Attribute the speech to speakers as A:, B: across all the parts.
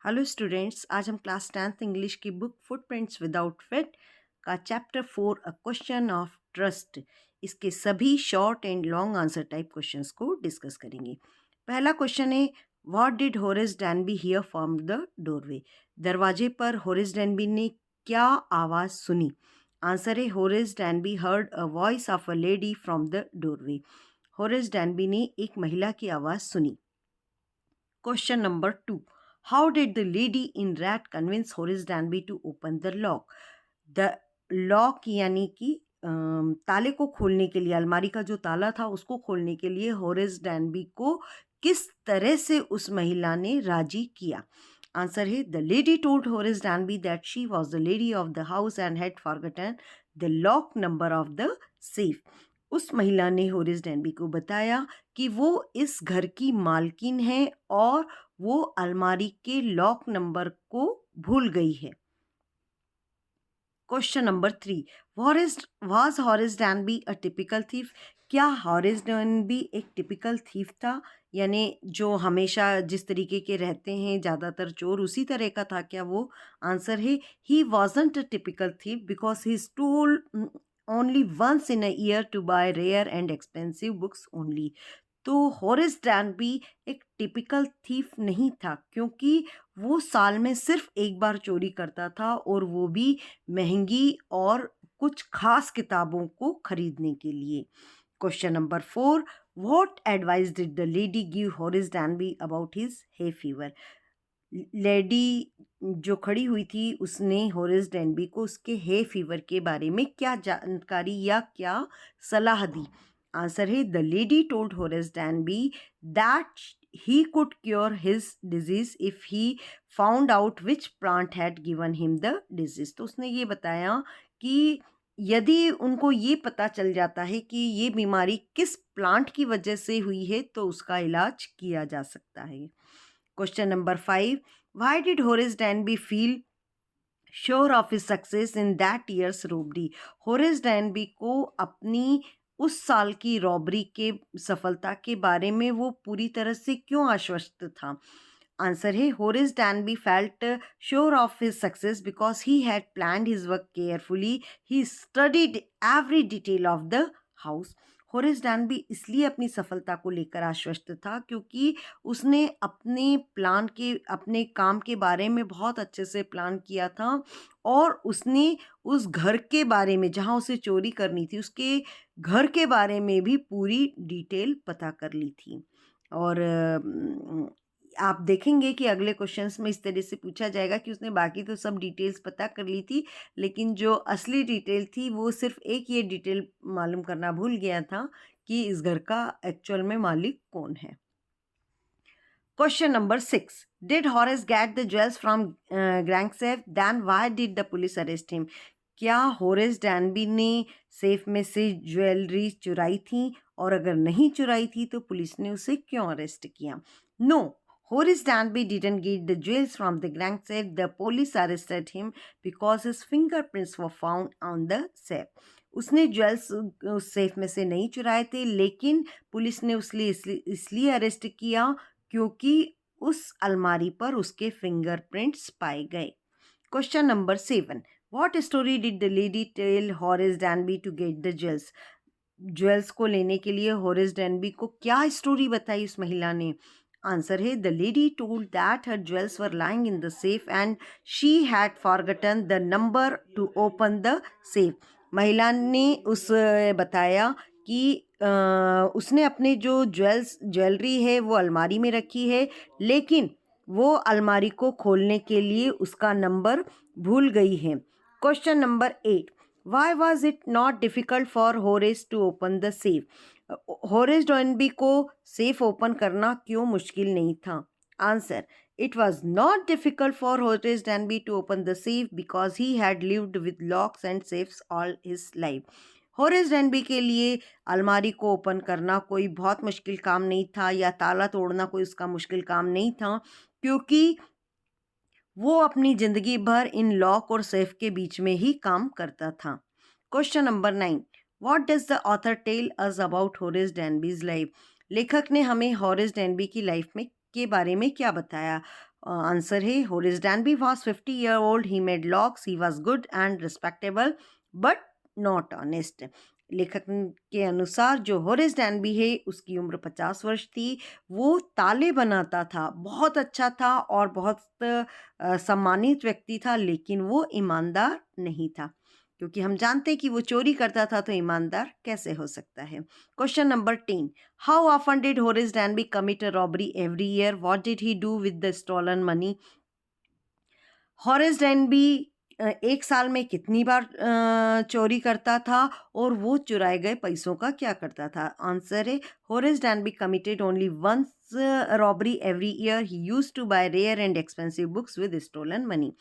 A: Hello students, आज हम class 10th English की बुक फुटप्रिंट्स विदाउट फिट का chapter 4 a question of trust इसके सभी short and long answer type questions को डिस्कस करेंगे। पहला क्वेश्चन है, what did Horace डैनबी here from the doorway. दरवाजे पर होरेस डैनबी ने क्या आवाज़ सुनी। आंसर है, Horace डैनबी heard a voice of a lady from the doorway. Horace Danby ने एक महिला की आवाज़ सुनी। Question number 2. How did the lady in red convince Horace Danby to open the lock? The lock यानी कि ताले को खोलने के लिए, अलमारी का जो ताला था उसको खोलने के लिए होरेस डैनबी को किस तरह से उस महिला ने राजी किया। आंसर है, the lady told Horace डैनबी that she was the lady of the house and had forgotten the lock number of the safe. उस महिला ने होरेस डैनबी को बताया कि वो इस घर की मालकिन है और वो अलमारी के लॉक नंबर को भूल गई है। Question number 3, was Horace डैनबी a typical thief. क्या होरेस डैनबी एक टिपिकल थीफ था, यानी जो हमेशा जिस तरीके के रहते हैं ज़्यादातर चोर उसी तरह का था क्या वो। आंसर है, he wasn't a typical thief because he stole only once in a year to buy rare and expensive books only। तो होरेस डैनबी एक टिपिकल थीफ नहीं था क्योंकि वो साल में सिर्फ एक बार चोरी करता था और वो भी महंगी और कुछ खास किताबों को खरीदने के लिए। Question number 4, what advice did the lady give Horace डैनबी about his hay fever. Lady जो खड़ी हुई थी उसने होरेस डैनबी को उसके हे फीवर के बारे में क्या जानकारी या क्या सलाह दी। आंसर है, the lady told Horace डैनबी that he could cure his disease if he found out which plant had given him the disease. तो उसने ये बताया कि यदि उनको ये पता चल जाता है कि ये बीमारी किस प्लांट की वजह से हुई है तो उसका इलाज किया जा सकता है। Question number 5, why did Horace Danby feel sure of his success in that year's robbery। Horace Danby को अपनी उस साल की रॉबरी के सफलता के बारे में वो पूरी तरह से क्यों आश्वस्त था। आंसर है, Horace डैनबी felt sure of his success because he had planned his work carefully, he studied every detail of the house. Horace डैनबी इसलिए अपनी सफलता को लेकर आश्वस्त था क्योंकि उसने अपने काम के बारे में बहुत अच्छे से प्लान किया था और उसने उस घर के बारे में जहाँ उसे चोरी करनी थी उसके घर के बारे में भी पूरी डिटेल पता कर ली थी। और आप देखेंगे कि अगले क्वेश्चंस में इस तरह से पूछा जाएगा कि उसने बाकी तो सब डिटेल्स पता कर ली थी लेकिन जो असली डिटेल थी वो सिर्फ एक ये डिटेल मालूम करना भूल गया था कि इस घर का एक्चुअल में मालिक कौन है। Question number 6, did Horace get the jewels from Grange safe, then why did the police arrest him. क्या होरेस डैनबी ने सेफ में से ज्वेलरी चुराई थी और अगर नहीं चुराई थी तो पुलिस ने उसे क्यों अरेस्ट किया। No, Horace Danby didn't get the jewels from the Grank safe. The police arrested him because his fingerprints were found on the safe. उसने ज्वेल्स उस सेफ में से नहीं चुराए थे लेकिन पुलिस ने इसलिए अरेस्ट किया क्योंकि उस अलमारी पर उसके फिंगरप्रिंट्स पाए गए। Question number 7, what story did the lady tell Horace Danby to get the jewels. Jewels को लेने के लिए होरेस डैनबी को क्या स्टोरी बताई उस महिला ने। आंसर है, the lady told that her jewels were lying in the safe and she had forgotten the number two open the safe. महिला ने उस बताया कि उसने अपने जो ज्वेलरी है वो अलमारी में रखी है लेकिन वो अलमारी को खोलने के लिए उसका नंबर भूल गई है। Question number 8, why was it not difficult for Horace to open the safe. Horace Danby को सेफ ओपन करना क्यों मुश्किल नहीं था। Answer, it was not difficult for Horace Danby to open the safe because he had lived with locks and safes all his life. Horace Danby के लिए अलमारी को ओपन करना कोई बहुत मुश्किल काम नहीं था या ताला तोड़ना कोई उसका मुश्किल काम नहीं था क्योंकि वो अपनी ज़िंदगी भर इन लॉक और सेफ के बीच में ही काम करता था। Question number 9, what does the author tell us about Horace Danby's life. लेखक ने हमें होरेस डैनबी की लाइफ में के बारे में क्या बताया। आंसर है Horace डैनबी was 50 year old, he made locks, he was good and respectable but not honest. लेखक के अनुसार जो होरेस डैनबी है उसकी उम्र 50 वर्ष थी। वो ताले बनाता था, बहुत अच्छा था और बहुत सम्मानित व्यक्ति था, लेकिन वो ईमानदार नहीं था, क्योंकि हम जानते हैं कि वो चोरी करता था, तो ईमानदार कैसे हो सकता है। Question number 10, how often did Horace डैनबी commit a robbery every year, what did he do with the stolen money. Horace डैनबी एक साल में कितनी बार चोरी करता था और वो चुराए गए पैसों का क्या करता था। आंसर है Horace Danby committed only once robbery every year, he used to buy rare and expensive books with stolen money.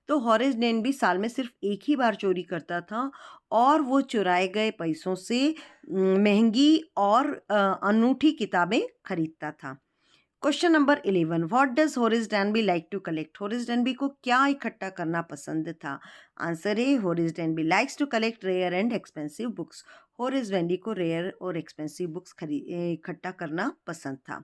A: तो हॉरेस डैनबी साल में सिर्फ एक ही बार चोरी करता था और वो चुराए गए पैसों से महंगी और अनूठी किताबें खरीदता था। Question number 11, what does Horace Danby like to collect. Horace Danby को क्या इकट्ठा करना पसंद था। आंसर है Horace Danby likes to collect rare and expensive books. Horace Danby को रेयर और एक्सपेंसिव बुक्स इकट्ठा करना पसंद था।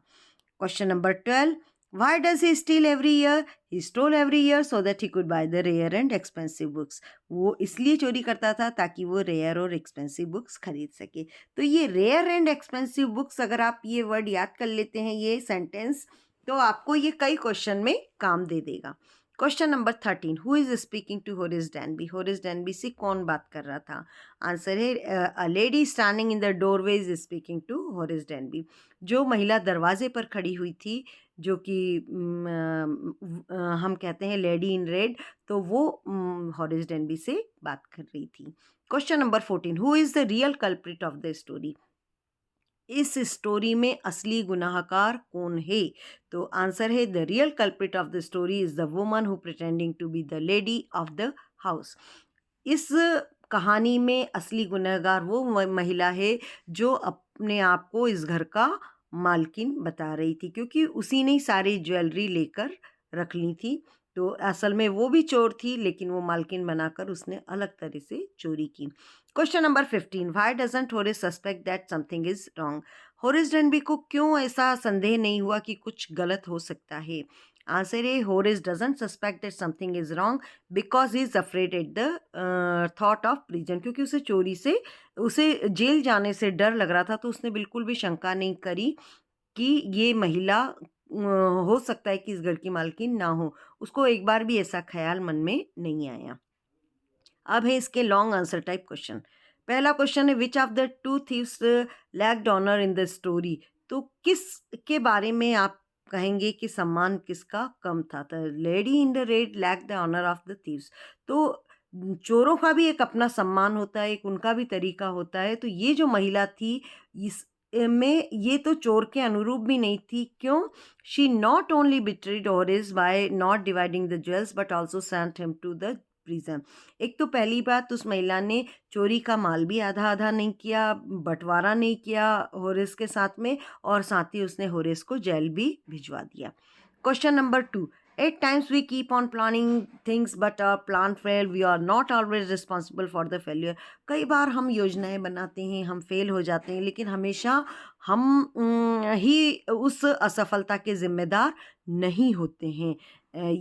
A: Question number 12, why does he steal every year? He stole every year so that he could buy the rare and expensive books. वो इसलिए चोरी करता था ताकि वो रेयर और एक्सपेंसिव बुक्स खरीद सके। तो ये रेयर एंड एक्सपेंसिव बुक्स, अगर आप ये वर्ड याद कर लेते हैं, ये सेंटेंस, तो आपको ये कई क्वेश्चन में काम दे देगा। Question number 13, who is speaking to Horace Danby. Horace Danby से कौन बात कर रहा था। आंसर है a lady standing in the doorway is speaking to Horace Danby. जो महिला दरवाजे पर खड़ी हुई थी, जो कि हम कहते हैं लेडी इन रेड, तो वो हॉरेस डैनबी से बात कर रही थी। Question number 14, who is the real culprit of the story. इस स्टोरी में असली गुनाहगार कौन है। तो आंसर है the real culprit of the story is the woman who pretending to be the lady of the house. इस कहानी में असली गुनहगार वो महिला है जो अपने आप को इस घर का मालकिन बता रही थी, क्योंकि उसी ने सारी ज्वेलरी लेकर रख ली थी। तो असल में वो भी चोर थी, लेकिन वो मालकिन बनाकर उसने अलग तरह से चोरी की। Question number 15, why doesn't Horace suspect that something is wrong. Horace Danby को क्यों ऐसा संदेह नहीं हुआ कि कुछ गलत हो सकता है। आंसर है Horace doesn't suspect that something is wrong because he is afraid at the thought of prison. क्योंकि उसे चोरी से, उसे जेल जाने से डर लग रहा था, तो उसने बिल्कुल भी शंका नहीं करी कि ये महिला हो सकता है कि इस घर की मालकिन ना हो। उसको एक बार भी ऐसा ख्याल मन में नहीं आया। अब है इसके लॉन्ग आंसर टाइप क्वेश्चन। पहला क्वेश्चन है which of the two thieves lacked honour in the story. तो किस के बारे में आप कहेंगे कि सम्मान किसका कम था। तो lady in the red lack the honour of the thieves. तो चोरों का भी एक अपना सम्मान होता है, एक उनका भी तरीका होता है। तो ये जो महिला थी, इस में ये तो चोर के अनुरूप भी नहीं थी। क्यों। She not only betrayed Horace by not dividing the jewels but also sent him to the prison. एक तो पहली बात, उस महिला ने चोरी का माल भी आधा आधा नहीं किया, बंटवारा नहीं किया होरेस के साथ में, और साथ ही उसने होरेस को जेल भी भिजवा दिया। Question number 2, at times we keep on planning things but our plan fail, we are not always responsible for the failure. कई बार हम योजनाएं बनाते हैं, हम फेल हो जाते हैं, लेकिन हमेशा हम ही उस असफलता के जिम्मेदार नहीं होते हैं।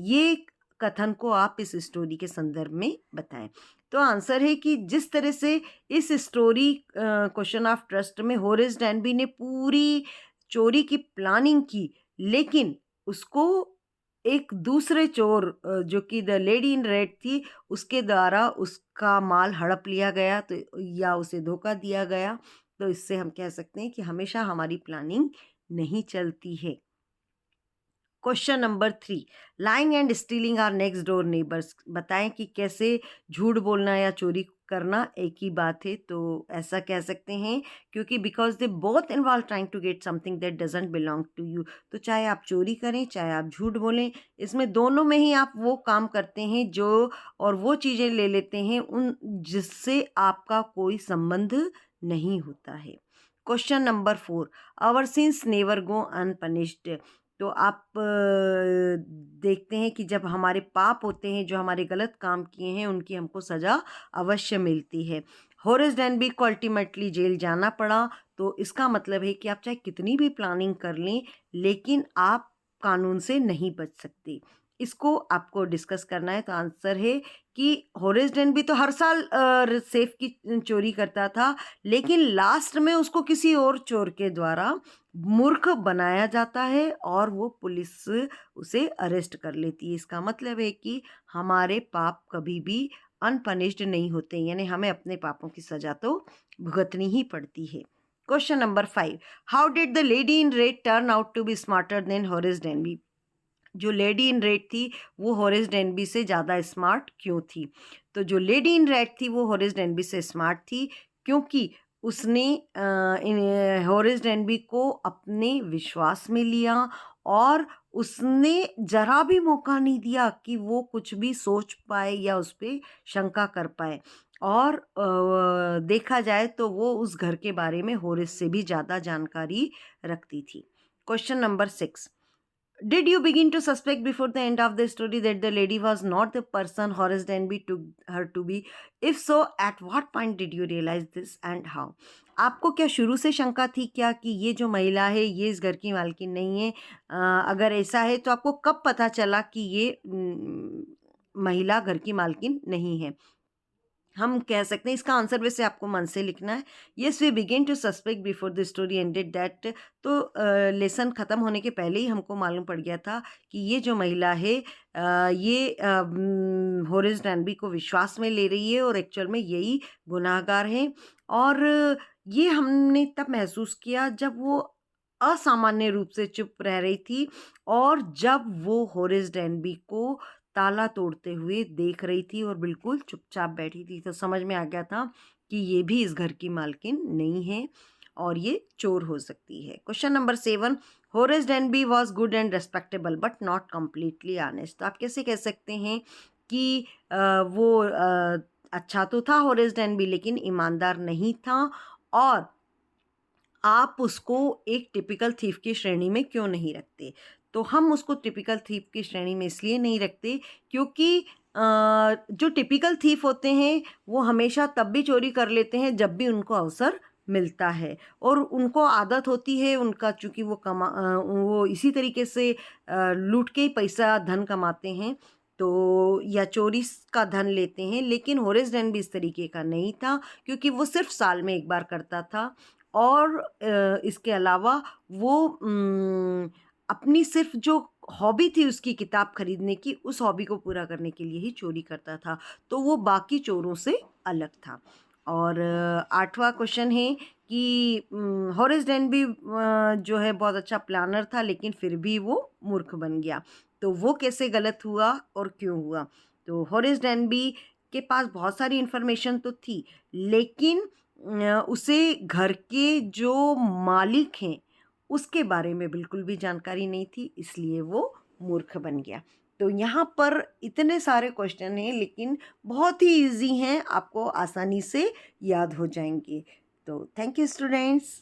A: ये कथन को आप इस स्टोरी के संदर्भ में बताएं। तो आंसर है कि जिस तरह से इस स्टोरी क्वेश्चन ऑफ ट्रस्ट में होरेस डैनबी ने पूरी चोरी की प्लानिंग की, लेकिन उसको एक दूसरे चोर जो कि द लेडी इन रेड थी, उसके द्वारा उसका माल हड़प लिया गया, तो या उसे धोखा दिया गया। तो इससे हम कह सकते हैं कि हमेशा हमारी प्लानिंग नहीं चलती है। Question number 3, lying and stealing are next door neighbours. बताएं कि कैसे झूठ बोलना या चोरी करना एक ही बात है। तो ऐसा कह सकते हैं क्योंकि because they both involve trying to get something that doesn't belong to you. तो चाहे आप चोरी करें, चाहे आप झूठ बोलें, इसमें दोनों में ही आप वो काम करते हैं जो, और वो चीज़ें ले लेते हैं उन जिससे आपका कोई संबंध नहीं होता है। Question number 4, our sins never go unpunished. तो आप देखते हैं कि जब हमारे पाप होते हैं, जो हमारे गलत काम किए हैं, उनकी हमको सज़ा अवश्य मिलती है। होरेस डैनबी को अल्टीमेटली जेल जाना पड़ा। तो इसका मतलब है कि आप चाहे कितनी भी प्लानिंग कर लें, लेकिन आप कानून से नहीं बच सकती। इसको आपको डिस्कस करना है, तो आंसर है कि होरेस डेनबी तो हर साल सेफ की चोरी करता था, लेकिन लास्ट में उसको किसी और चोर के द्वारा मूर्ख बनाया जाता है और वो पुलिस उसे अरेस्ट कर लेती है। इसका मतलब है कि हमारे पाप कभी भी अनपनिश्ड नहीं होते, यानी हमें अपने पापों की सजा तो भुगतनी ही पड़ती है। Question number 5, how did the lady in red turn out to be smarter than Horace Danby? जो लेडी इन रेड थी वो होरेस डेनबी से ज़्यादा स्मार्ट क्यों थी? तो जो लेडी इन रेड थी वो होरेस डेनबी से स्मार्ट थी क्योंकि उसने होरेस डेनबी को अपने विश्वास में लिया और उसने जरा भी मौका नहीं दिया कि वो कुछ भी सोच पाए या उस पर शंका कर पाए। और देखा जाए तो वो उस घर के बारे में होरेस से भी ज़्यादा जानकारी रखती थी। Question number 6, did you begin to suspect before the end of the story that the lady was not the person Horace Denby took her to be? If so, at what point did you realize this and how? आपको क्या शुरू से शंका थी क्या कि ये जो महिला है ये इस घर की मालकिन नहीं है? अगर ऐसा है तो आपको कब पता चला कि ये महिला घर की मालकिन नहीं है? हम कह सकते हैं इसका आंसर वैसे आपको मन से लिखना है। Yes we begin to suspect before the story ended that, तो लेसन ख़त्म होने के पहले ही हमको मालूम पड़ गया था कि ये जो महिला है ये होरेस डेनबी को विश्वास में ले रही है और एक्चुअल में यही गुनाहगार है। और ये हमने तब महसूस किया जब वो असामान्य रूप से चुप रह रही थी और जब वो होरेस डेनबी को ताला तोड़ते हुए देख रही थी और बिल्कुल चुपचाप बैठी थी। तो समझ में आ गया था कि ये भी इस घर की मालकिन नहीं है और ये चोर हो सकती है। Question number 7, Horace Denby was good and respectable but not completely honest. तो आप कैसे कह सकते हैं कि वो अच्छा तो था होरेस डेनबी लेकिन ईमानदार नहीं था, और आप उसको एक टिपिकल थीफ की श्रेणी में क्यों नहीं रखते? तो हम उसको टिपिकल थीफ की श्रेणी में इसलिए नहीं रखते क्योंकि जो टिपिकल थीफ होते हैं वो हमेशा तब भी चोरी कर लेते हैं जब भी उनको अवसर मिलता है, और उनको आदत होती है उनका, चूँकि वो इसी तरीके से लूट के ही पैसा धन कमाते हैं, तो या चोरी का धन लेते हैं। लेकिन होरेस डेनबी इस तरीके का नहीं था क्योंकि वो सिर्फ साल में एक बार करता था, और इसके अलावा वो अपनी सिर्फ जो हॉबी थी उसकी किताब खरीदने की, उस हॉबी को पूरा करने के लिए ही चोरी करता था, तो वो बाकी चोरों से अलग था। और 8वां क्वेश्चन है कि होरेस डेनबी जो है बहुत अच्छा प्लानर था लेकिन फिर भी वो मूर्ख बन गया, तो वो कैसे गलत हुआ और क्यों हुआ? तो होरेस डेनबी के पास बहुत सारी इन्फॉर्मेशन तो थी, लेकिन उसे घर के जो मालिक हैं उसके बारे में बिल्कुल भी जानकारी नहीं थी, इसलिए वो मूर्ख बन गया। तो यहाँ पर इतने सारे क्वेश्चन हैं लेकिन बहुत ही इजी हैं, आपको आसानी से याद हो जाएंगे। तो थैंक यू स्टूडेंट्स।